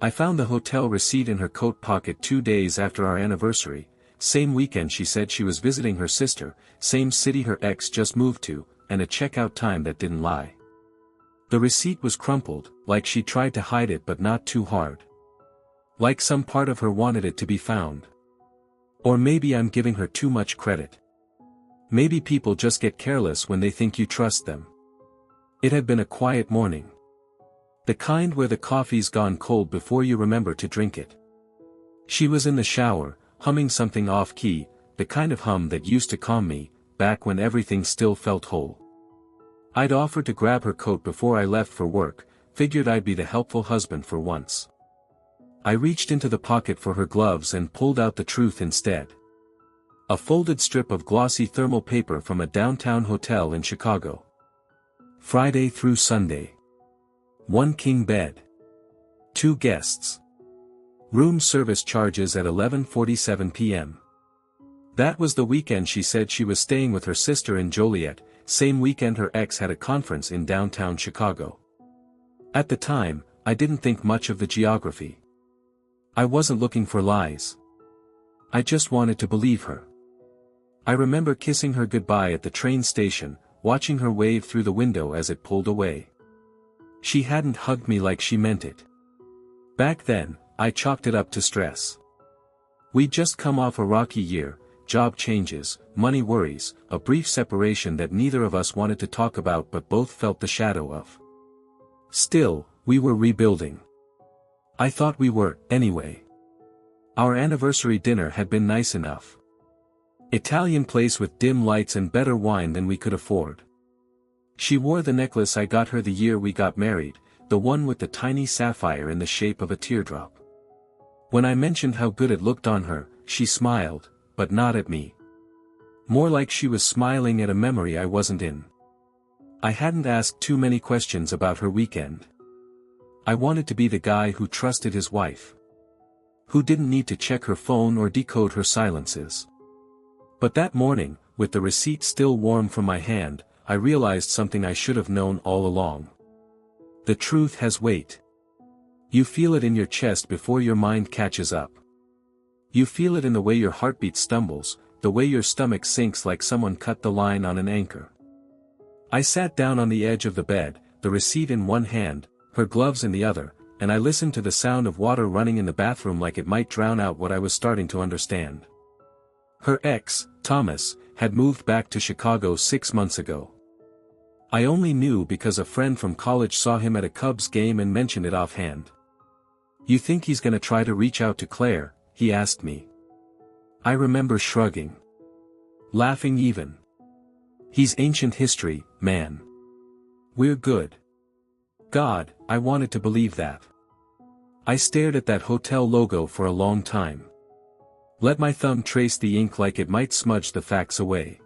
I found the hotel receipt in her coat pocket 2 days after our anniversary, same weekend she said she was visiting her sister, same city her ex just moved to, and a checkout time that didn't lie. The receipt was crumpled, like she tried to hide it but not too hard. Like some part of her wanted it to be found. Or maybe I'm giving her too much credit. Maybe people just get careless when they think you trust them. It had been a quiet morning. The kind where the coffee's gone cold before you remember to drink it. She was in the shower, humming something off-key, the kind of hum that used to calm me, back when everything still felt whole. I'd offered to grab her coat before I left for work, figured I'd be the helpful husband for once. I reached into the pocket for her gloves and pulled out the truth instead. A folded strip of glossy thermal paper from a downtown hotel in Chicago. Friday through Sunday. 1 king bed. 2 guests. Room service charges at 11:47 p.m. That was the weekend she said she was staying with her sister in Joliet, same weekend her ex had a conference in downtown Chicago. At the time, I didn't think much of the geography. I wasn't looking for lies. I just wanted to believe her. I remember kissing her goodbye at the train station, watching her wave through the window as it pulled away. She hadn't hugged me like she meant it. Back then, I chalked it up to stress. We'd just come off a rocky year, job changes, money worries, a brief separation that neither of us wanted to talk about but both felt the shadow of. Still, we were rebuilding. I thought we were, anyway. Our anniversary dinner had been nice enough. Italian place with dim lights and better wine than we could afford. She wore the necklace I got her the year we got married, the one with the tiny sapphire in the shape of a teardrop. When I mentioned how good it looked on her, she smiled, but not at me. More like she was smiling at a memory I wasn't in. I hadn't asked too many questions about her weekend. I wanted to be the guy who trusted his wife. Who didn't need to check her phone or decode her silences. But that morning, with the receipt still warm from my hand, I realized something I should have known all along. The truth has weight. You feel it in your chest before your mind catches up. You feel it in the way your heartbeat stumbles, the way your stomach sinks like someone cut the line on an anchor. I sat down on the edge of the bed, the receipt in one hand, her gloves in the other, and I listened to the sound of water running in the bathroom like it might drown out what I was starting to understand. Her ex, Thomas, had moved back to Chicago 6 months ago. I only knew because a friend from college saw him at a Cubs game and mentioned it offhand. "You think he's gonna try to reach out to Claire?" he asked me. I remember shrugging. Laughing even. "He's ancient history, man. We're good." God, I wanted to believe that. I stared at that hotel logo for a long time. Let my thumb trace the ink like it might smudge the facts away.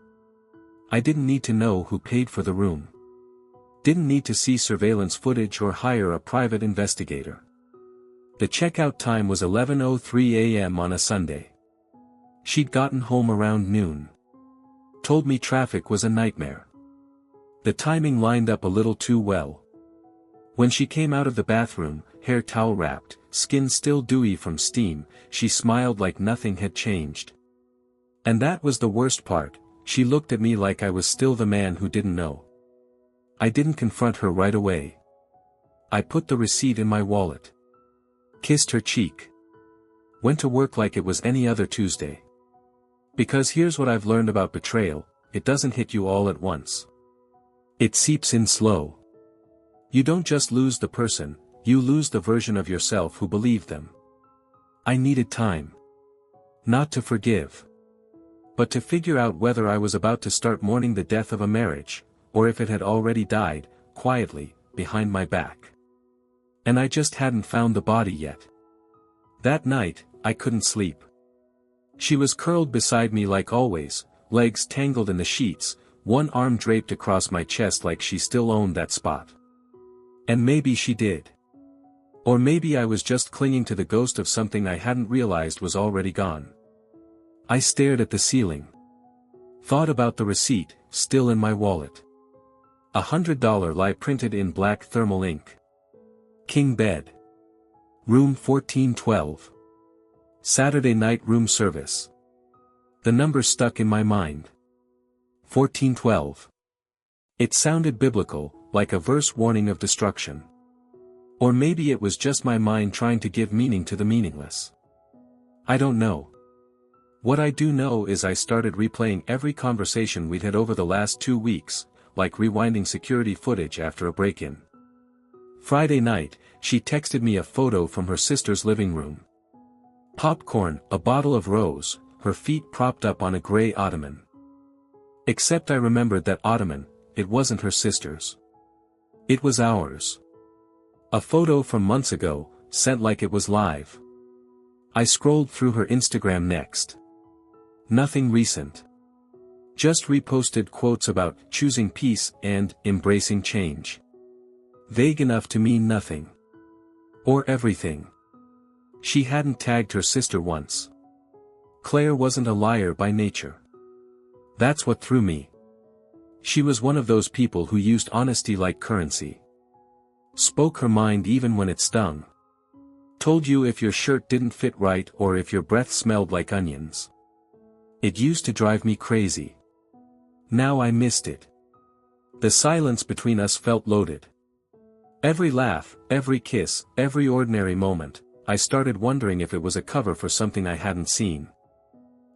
I didn't need to know who paid for the room. Didn't need to see surveillance footage or hire a private investigator. The checkout time was 11:03 a.m. on a Sunday. She'd gotten home around noon. Told me traffic was a nightmare. The timing lined up a little too well. When she came out of the bathroom, hair towel wrapped, skin still dewy from steam, she smiled like nothing had changed. And that was the worst part, she looked at me like I was still the man who didn't know. I didn't confront her right away. I put the receipt in my wallet. Kissed her cheek. Went to work like it was any other Tuesday. Because here's what I've learned about betrayal, it doesn't hit you all at once. It seeps in slow. You don't just lose the person, you lose the version of yourself who believed them. I needed time. Not to forgive. But to figure out whether I was about to start mourning the death of a marriage, or if it had already died, quietly, behind my back. And I just hadn't found the body yet. That night, I couldn't sleep. She was curled beside me like always, legs tangled in the sheets, one arm draped across my chest like she still owned that spot. And maybe she did. Or maybe I was just clinging to the ghost of something I hadn't realized was already gone. I stared at the ceiling. Thought about the receipt, still in my wallet. $100 lie printed in black thermal ink. King bed. Room 1412. Saturday night room service. The number stuck in my mind. 1412. It sounded biblical, like a verse warning of destruction. Or maybe it was just my mind trying to give meaning to the meaningless. I don't know. What I do know is I started replaying every conversation we'd had over the last 2 weeks, like rewinding security footage after a break-in. Friday night, she texted me a photo from her sister's living room. Popcorn, a bottle of rose, her feet propped up on a gray ottoman. Except I remembered that ottoman, it wasn't her sister's. It was ours. A photo from months ago, sent like it was live. I scrolled through her Instagram next. Nothing recent. Just reposted quotes about choosing peace and embracing change. Vague enough to mean nothing. Or everything. She hadn't tagged her sister once. Claire wasn't a liar by nature. That's what threw me. She was one of those people who used honesty like currency. Spoke her mind even when it stung. Told you if your shirt didn't fit right or if your breath smelled like onions. It used to drive me crazy. Now I missed it. The silence between us felt loaded. Every laugh, every kiss, every ordinary moment, I started wondering if it was a cover for something I hadn't seen.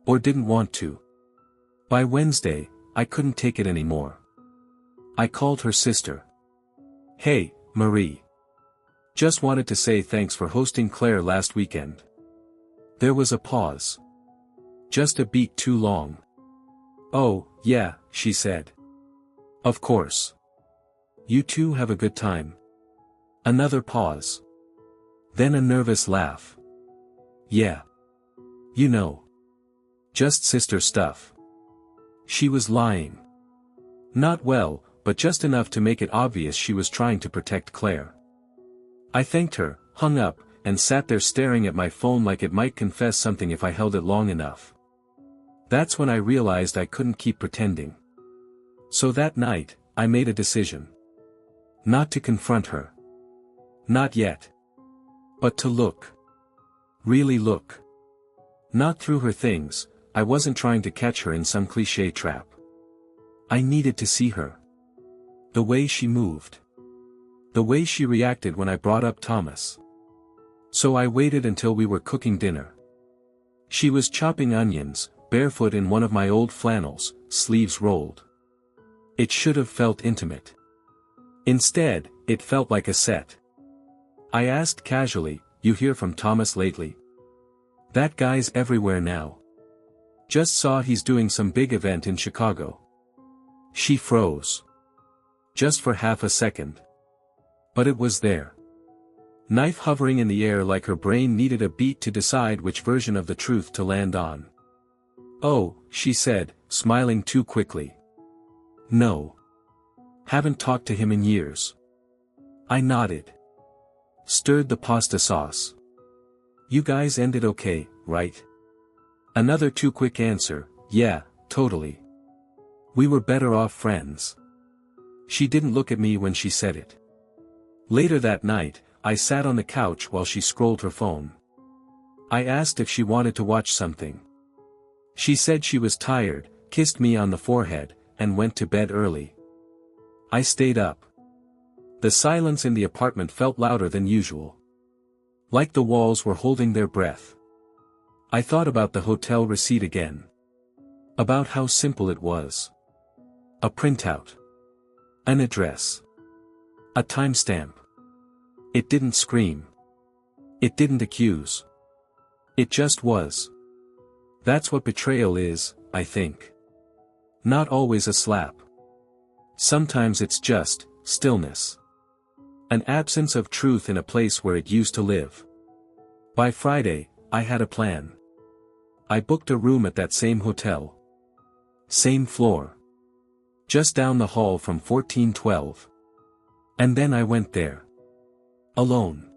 Or didn't want to. By Wednesday, I couldn't take it anymore. I called her sister. Hey, Marie. Just wanted to say thanks for hosting Claire last weekend. There was a pause. Just a beat too long. Oh, yeah, she said. Of course. You two have a good time. Another pause. Then a nervous laugh. Yeah. You know. Just sister stuff. She was lying. Not well, but just enough to make it obvious she was trying to protect Claire. I thanked her, hung up, and sat there staring at my phone like it might confess something if I held it long enough. That's when I realized I couldn't keep pretending. So that night, I made a decision. Not to confront her. Not yet. But to look. Really look. Not through her things, I wasn't trying to catch her in some cliché trap. I needed to see her. The way she moved. The way she reacted when I brought up Thomas. So I waited until we were cooking dinner. She was chopping onions, barefoot in one of my old flannels, sleeves rolled. It should have felt intimate. Instead, it felt like a set. I asked casually, "You hear from Thomas lately?" "That guy's everywhere now. Just saw he's doing some big event in Chicago." She froze. Just for half a second. But it was there. Knife hovering in the air like her brain needed a beat to decide which version of the truth to land on. "Oh," she said, smiling too quickly. "No. Haven't talked to him in years." I nodded. Stirred the pasta sauce. "You guys ended okay, right?" Another too quick answer, "Yeah, totally. We were better off friends." She didn't look at me when she said it. Later that night, I sat on the couch while she scrolled her phone. I asked if she wanted to watch something. She said she was tired, kissed me on the forehead, and went to bed early. I stayed up. The silence in the apartment felt louder than usual. Like the walls were holding their breath. I thought about the hotel receipt again. About how simple it was. A printout. An address. A timestamp. It didn't scream. It didn't accuse. It just was. That's what betrayal is, I think. Not always a slap. Sometimes it's just stillness. An absence of truth in a place where it used to live. By Friday, I had a plan. I booked a room at that same hotel. Same floor. Just down the hall from 1412. And then I went there. Alone.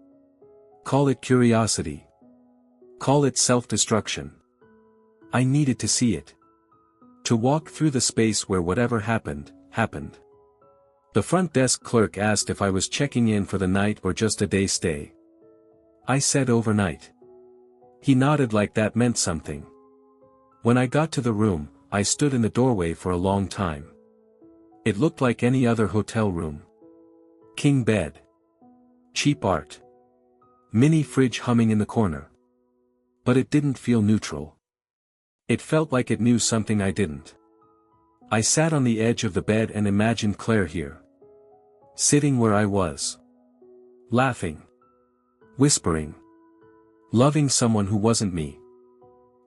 Call it curiosity. Call it self-destruction. I needed to see it. To walk through the space where whatever happened, happened. The front desk clerk asked if I was checking in for the night or just a day stay. I said overnight. He nodded like that meant something. When I got to the room, I stood in the doorway for a long time. It looked like any other hotel room. King bed. Cheap art. Mini fridge humming in the corner. But it didn't feel neutral. It felt like it knew something I didn't. I sat on the edge of the bed and imagined Claire here. Sitting where I was. Laughing. Whispering. Loving someone who wasn't me.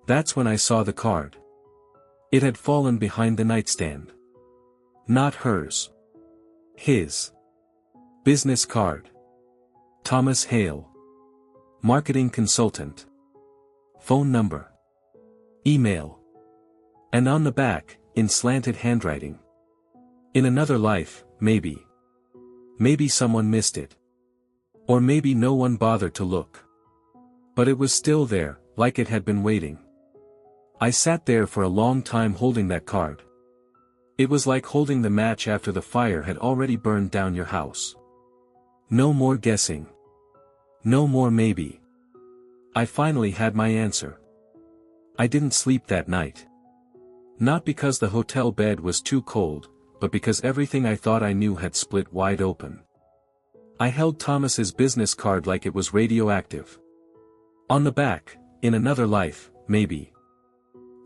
That's when I saw the card. It had fallen behind the nightstand. Not hers. His. Business card. Thomas Hale. Marketing consultant. Phone number. Email. And on the back, in slanted handwriting. In another life, maybe. Maybe someone missed it. Or maybe no one bothered to look. But it was still there, like it had been waiting. I sat there for a long time holding that card. It was like holding the match after the fire had already burned down your house. No more guessing. No more maybe. I finally had my answer. I didn't sleep that night. Not because the hotel bed was too cold, but because everything I thought I knew had split wide open. I held Thomas's business card like it was radioactive. On the back, in another life, maybe.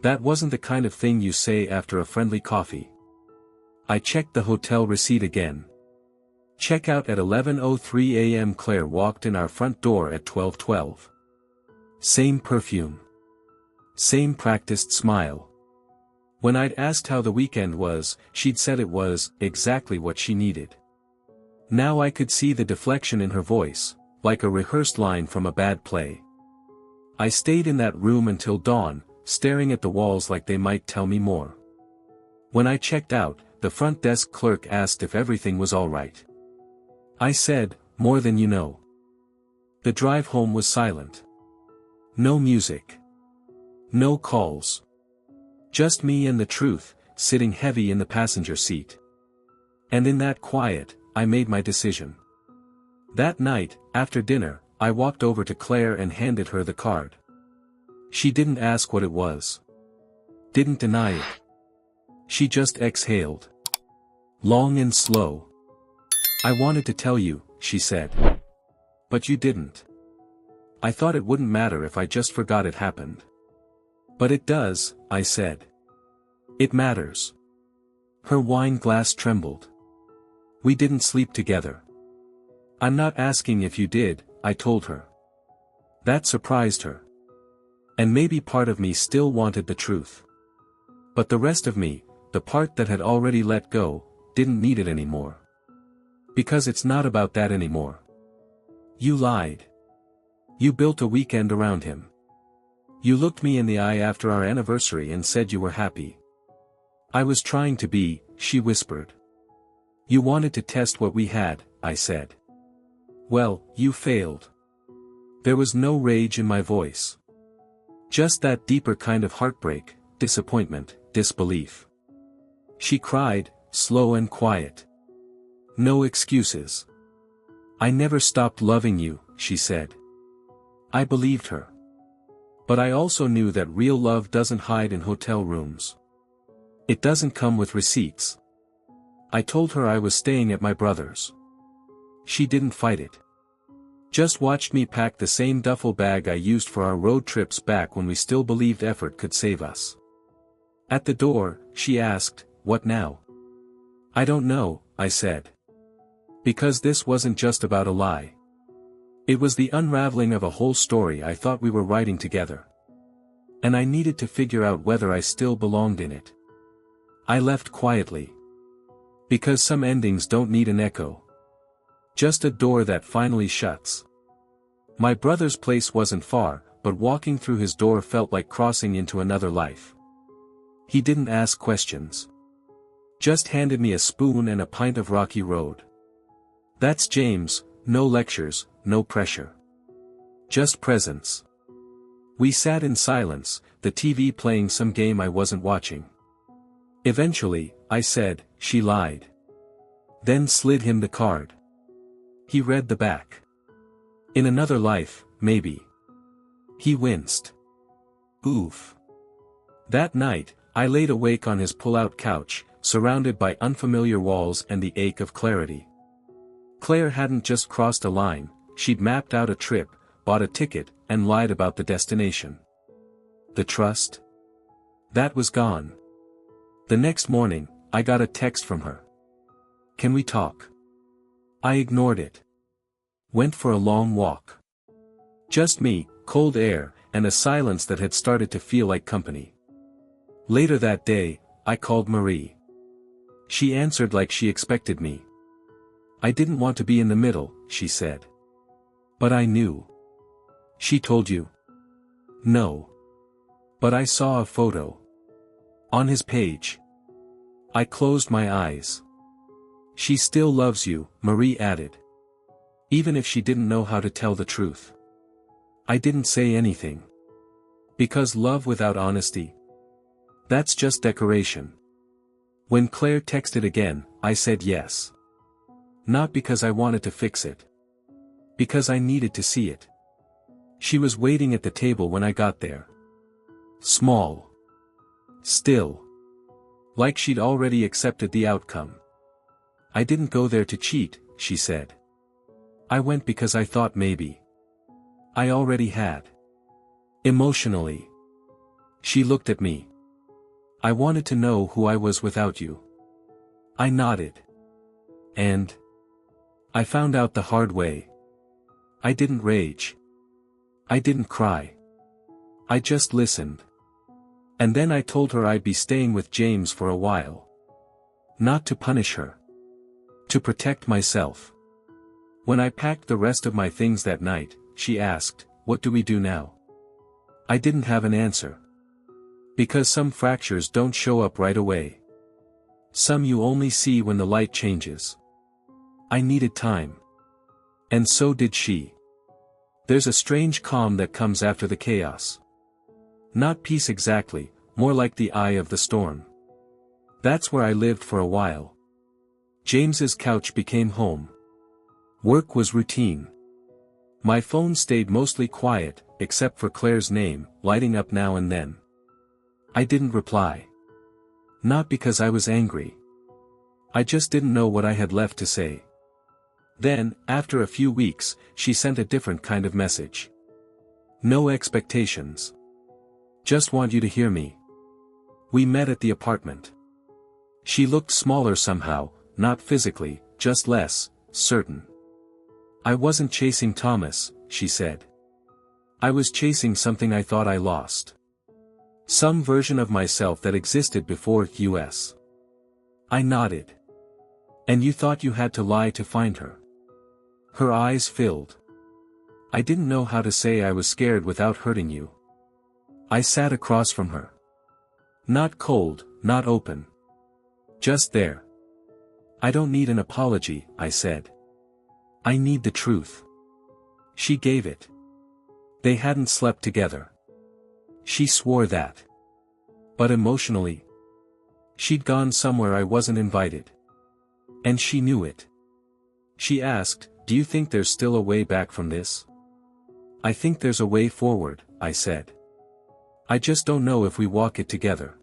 That wasn't the kind of thing you say after a friendly coffee. I checked the hotel receipt again. Checkout at 11:03 a.m. Claire walked in our front door at 12:12. Same perfume. Same practiced smile. When I'd asked how the weekend was, she'd said it was exactly what she needed. Now I could see the deflection in her voice, like a rehearsed line from a bad play. I stayed in that room until dawn, staring at the walls like they might tell me more. When I checked out, the front desk clerk asked if everything was all right. I said, more than you know. The drive home was silent. No music. No calls. Just me and the truth, sitting heavy in the passenger seat. And in that quiet, I made my decision. That night, after dinner, I walked over to Claire and handed her the card. She didn't ask what it was. Didn't deny it. She just exhaled. Long and slow. I wanted to tell you, she said. But you didn't. I thought it wouldn't matter if I just forgot it happened. But it does, I said. It matters. Her wine glass trembled. We didn't sleep together. I'm not asking if you did, I told her. That surprised her. And maybe part of me still wanted the truth. But the rest of me, the part that had already let go, didn't need it anymore. Because it's not about that anymore. You lied. You built a weekend around him. You looked me in the eye after our anniversary and said you were happy. I was trying to be, she whispered. You wanted to test what we had, I said. Well, you failed. There was no rage in my voice. Just that deeper kind of heartbreak, disappointment, disbelief. She cried, slow and quiet. No excuses. I never stopped loving you, she said. I believed her. But I also knew that real love doesn't hide in hotel rooms. It doesn't come with receipts. I told her I was staying at my brother's. She didn't fight it. Just watched me pack the same duffel bag I used for our road trips back when we still believed effort could save us. At the door, she asked, "What now?" "I don't know," I said. Because this wasn't just about a lie. It was the unraveling of a whole story I thought we were writing together. And I needed to figure out whether I still belonged in it. I left quietly. Because some endings don't need an echo. Just a door that finally shuts. My brother's place wasn't far, but walking through his door felt like crossing into another life. He didn't ask questions. Just handed me a spoon and a pint of rocky road. That's James, no lectures, no pressure. Just presence. We sat in silence, the TV playing some game I wasn't watching. Eventually, I said, "She lied." Then slid him the card. He read the back. In another life, maybe. He winced. Oof. That night, I laid awake on his pull-out couch, surrounded by unfamiliar walls and the ache of clarity. Claire hadn't just crossed a line, she'd mapped out a trip, bought a ticket, and lied about the destination. The trust? That was gone. The next morning, I got a text from her. "Can we talk?" I ignored it. Went for a long walk. Just me, cold air, and a silence that had started to feel like company. Later that day, I called Marie. She answered like she expected me. "I didn't want to be in the middle," she said. "But I knew." "She told you?" "No. But I saw a photo. On his page." I closed my eyes. "She still loves you," Marie added. Even if she didn't know how to tell the truth. I didn't say anything. Because love without honesty? That's just decoration. When Claire texted again, I said yes. Not because I wanted to fix it. Because I needed to see it. She was waiting at the table when I got there. Small. Still. Like she'd already accepted the outcome. "I didn't go there to cheat," she said. "I went because I thought maybe. I already had." Emotionally. She looked at me. "I wanted to know who I was without you." I nodded. "And?" "I found out the hard way." I didn't rage. I didn't cry. I just listened. And then I told her I'd be staying with James for a while. Not to punish her. To protect myself. When I packed the rest of my things that night, she asked, "What do we do now?" I didn't have an answer. Because some fractures don't show up right away. Some you only see when the light changes. I needed time. And so did she. There's a strange calm that comes after the chaos. Not peace exactly, more like the eye of the storm. That's where I lived for a while. James's couch became home. Work was routine. My phone stayed mostly quiet, except for Claire's name, lighting up now and then. I didn't reply. Not because I was angry. I just didn't know what I had left to say. Then, after a few weeks, she sent a different kind of message. "No expectations. Just want you to hear me." We met at the apartment. She looked smaller somehow, not physically, just less certain. "I wasn't chasing Thomas," she said. "I was chasing something I thought I lost. Some version of myself that existed before us." I nodded. "And you thought you had to lie to find her?" Her eyes filled. I didn't know how to say I was scared without hurting you. I sat across from her. Not cold, not open. Just there. "I don't need an apology," I said. "I need the truth." She gave it. They hadn't slept together. She swore that. But emotionally, she'd gone somewhere I wasn't invited. And she knew it. She asked, "Do you think there's still a way back from this?" "I think there's a way forward," I said. "I just don't know if we walk it together."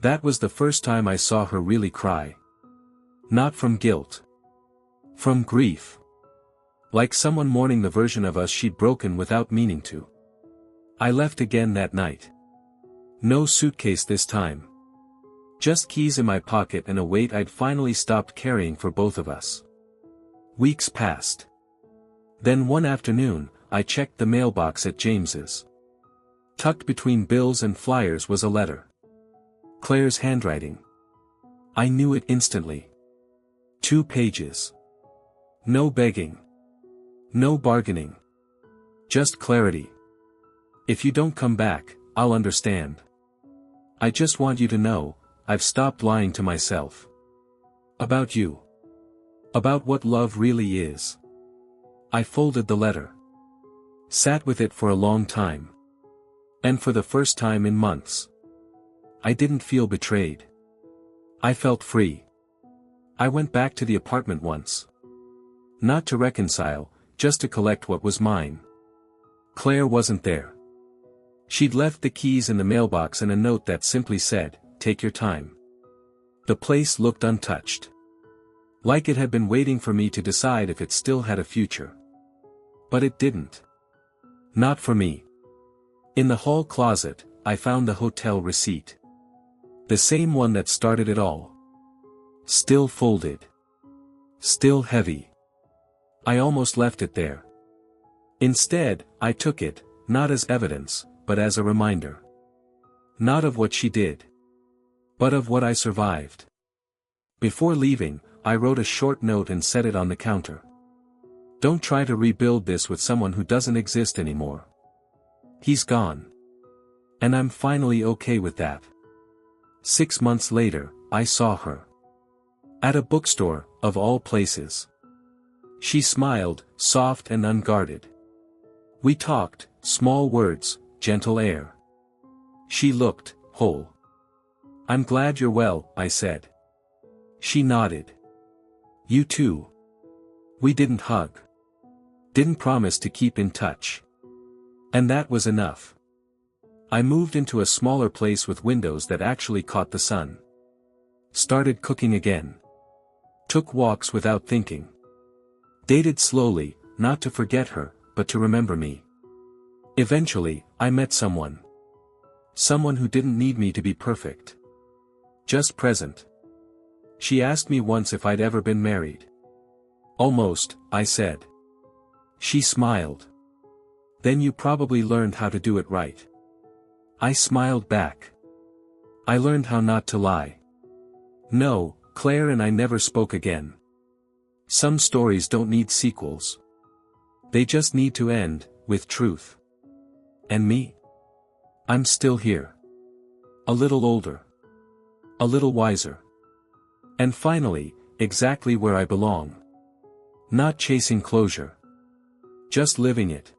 That was the first time I saw her really cry. Not from guilt. From grief. Like someone mourning the version of us she'd broken without meaning to. I left again that night. No suitcase this time. Just keys in my pocket and a weight I'd finally stopped carrying for both of us. Weeks passed. Then one afternoon, I checked the mailbox at James's. Tucked between bills and flyers was a letter. Claire's handwriting. I knew it instantly. 2 pages. No begging. No bargaining. Just clarity. "If you don't come back, I'll understand. I just want you to know, I've stopped lying to myself. About you. About what love really is." I folded the letter. Sat with it for a long time. And for the first time in months. I didn't feel betrayed. I felt free. I went back to the apartment once. Not to reconcile, just to collect what was mine. Claire wasn't there. She'd left the keys in the mailbox and a note that simply said, "Take your time." The place looked untouched. Like it had been waiting for me to decide if it still had a future. But it didn't. Not for me. In the hall closet, I found the hotel receipt. The same one that started it all. Still folded. Still heavy. I almost left it there. Instead, I took it, not as evidence, but as a reminder. Not of what she did. But of what I survived. Before leaving, I wrote a short note and set it on the counter. Don't try to rebuild this with someone who doesn't exist anymore. He's gone. And I'm finally okay with that. 6 months later, I saw her. At a bookstore, of all places. She smiled, soft and unguarded. We talked, small words, gentle air. She looked whole. "I'm glad you're well," I said. She nodded. "You too." We didn't hug. Didn't promise to keep in touch. And that was enough. I moved into a smaller place with windows that actually caught the sun. Started cooking again. Took walks without thinking. Dated slowly, not to forget her, but to remember me. Eventually, I met someone. Someone who didn't need me to be perfect. Just present. She asked me once if I'd ever been married. "Almost," I said. She smiled. "Then you probably learned how to do it right." I smiled back. "I learned how not to lie." No, Claire and I never spoke again. Some stories don't need sequels. They just need to end, with truth. And me? I'm still here. A little older. A little wiser. And finally, exactly where I belong. Not chasing closure. Just living it.